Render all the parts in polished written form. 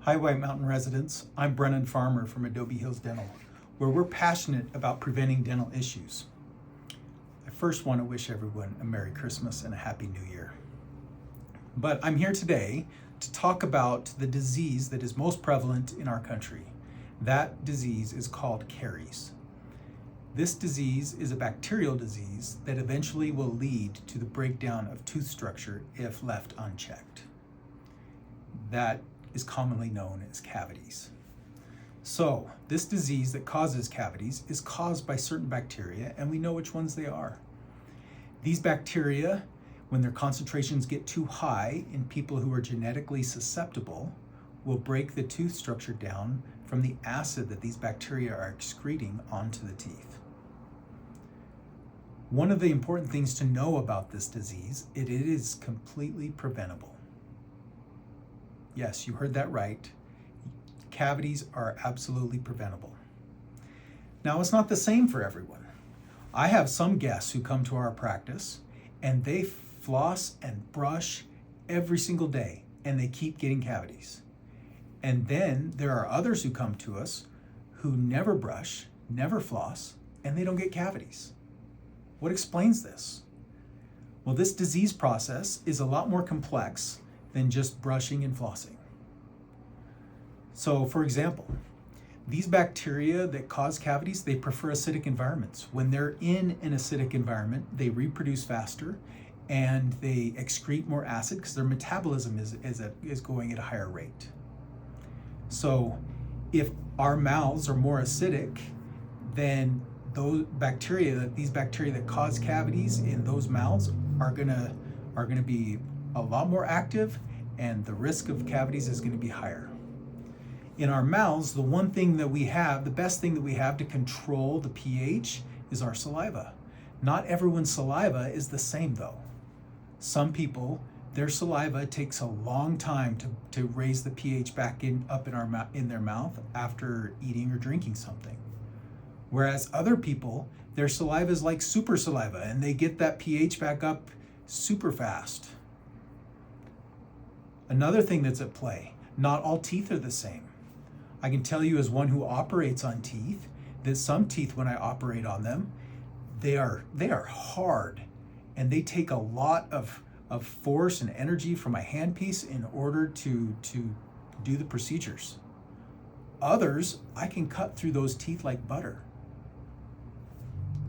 Hi, White Mountain residents. I'm Brenon Farmer from Adobe Hills Dental, where we're passionate about preventing dental issues. I first want to wish everyone a Merry Christmas and a Happy New Year. But I'm here today to talk about the disease that is most prevalent in our country. That disease is called caries. This disease is a bacterial disease that eventually will lead to the breakdown of tooth structure if left unchecked. That is commonly known as cavities. So, this disease that causes cavities is caused by certain bacteria, and we know which ones they are. These bacteria, when their concentrations get too high in people who are genetically susceptible, will break the tooth structure down from the acid that these bacteria are excreting onto the teeth. One of the important things to know about this disease, it is completely preventable. Yes, you heard that right. Cavities are absolutely preventable. Now, it's not the same for everyone. I have some guests who come to our practice and they floss and brush every single day and they keep getting cavities. And then there are others who come to us who never brush, never floss, and they don't get cavities. What explains this? Well, this disease process is a lot more complex than just brushing and flossing. So, for example, these bacteria that cause cavities, they prefer acidic environments. When they're in an acidic environment, they reproduce faster and they excrete more acid because their metabolism is going at a higher rate. So, if our mouths are more acidic, then these bacteria that cause cavities in those mouths are gonna be a lot more active, and the risk of cavities is going to be higher. In our mouths, the best thing that we have to control the pH is our saliva. Not everyone's saliva is the same though. Some people, their saliva takes a long time to raise the pH back up in their mouth after eating or drinking something. Whereas other people, their saliva is like super saliva and they get that pH back up super fast. Another thing that's at play, not all teeth are the same. I can tell you as one who operates on teeth, that some teeth when I operate on them, they are hard and they take a lot of force and energy from my handpiece in order to do the procedures. Others, I can cut through those teeth like butter.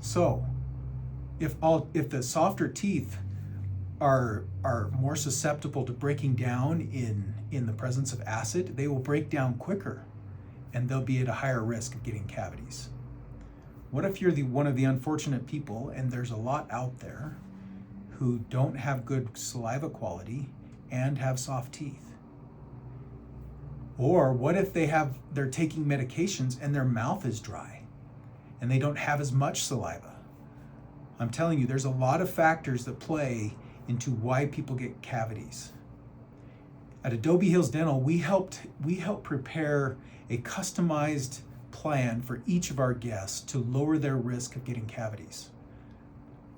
So, if the softer teeth are more susceptible to breaking down in the presence of acid, they will break down quicker and they'll be at a higher risk of getting cavities. What if you're one of the unfortunate people, and there's a lot out there, who don't have good saliva quality and have soft teeth? Or what if they're taking medications and their mouth is dry and they don't have as much saliva? I'm telling you, there's a lot of factors that play into why people get cavities. At Adobe Hills Dental, we help prepare a customized plan for each of our guests to lower their risk of getting cavities.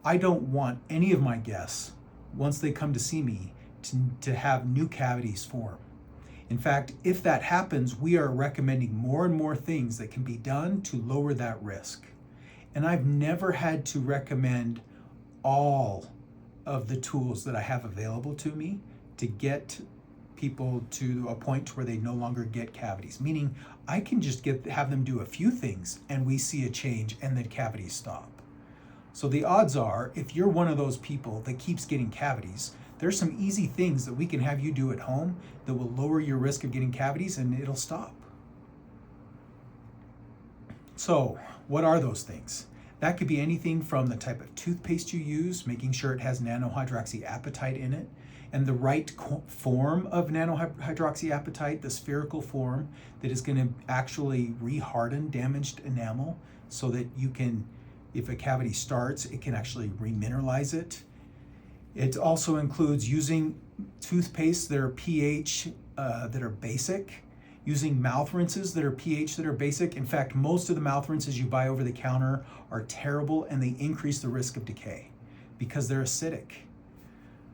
I don't want any of my guests, once they come to see me, to have new cavities form. In fact, if that happens, we are recommending more and more things that can be done to lower that risk. And I've never had to recommend all of the tools that I have available to me to get people to a point where they no longer get cavities. Meaning, I can just have them do a few things and we see a change and then cavities stop. So the odds are, if you're one of those people that keeps getting cavities, there's some easy things that we can have you do at home that will lower your risk of getting cavities and it'll stop. So, what are those things? That could be anything from the type of toothpaste you use, making sure it has nanohydroxyapatite in it, and the right form of nanohydroxyapatite, the spherical form that is going to actually reharden damaged enamel so that you can, if a cavity starts, it can actually remineralize it. It also includes using toothpaste that are pH that are basic, using mouth rinses that are pH that are basic. In fact, most of the mouth rinses you buy over the counter are terrible and they increase the risk of decay because they're acidic.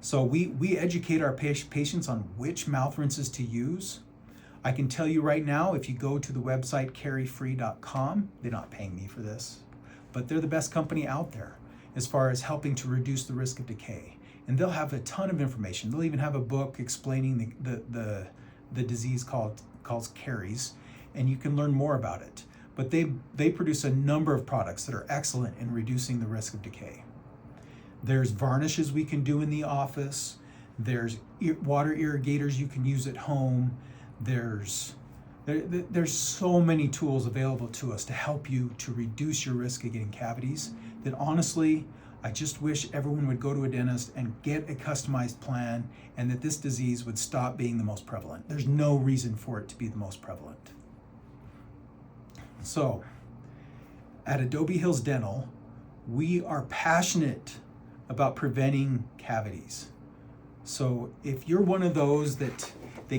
So we educate our patients on which mouth rinses to use. I can tell you right now, if you go to the website cariefree.com, they're not paying me for this, but they're the best company out there as far as helping to reduce the risk of decay. And they'll have a ton of information. They'll even have a book explaining the disease called caries, and you can learn more about it. But they produce a number of products that are excellent in reducing the risk of decay. There's varnishes we can do in the office. There's water irrigators you can use at home. There's so many tools available to us to help you to reduce your risk of getting cavities that honestly, I just wish everyone would go to a dentist and get a customized plan, and that this disease would stop being the most prevalent. There's no reason for it to be the most prevalent. So, at Adobe Hills Dental, we are passionate about preventing cavities. So if you're one of those that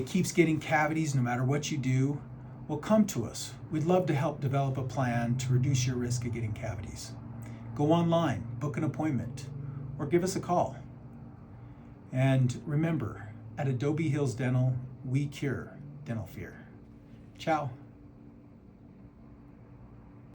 keeps getting cavities no matter what you do, well, come to us. We'd love to help develop a plan to reduce your risk of getting cavities. Go online, book an appointment, or give us a call. And remember, at Adobe Hills Dental, we cure dental fear. Ciao.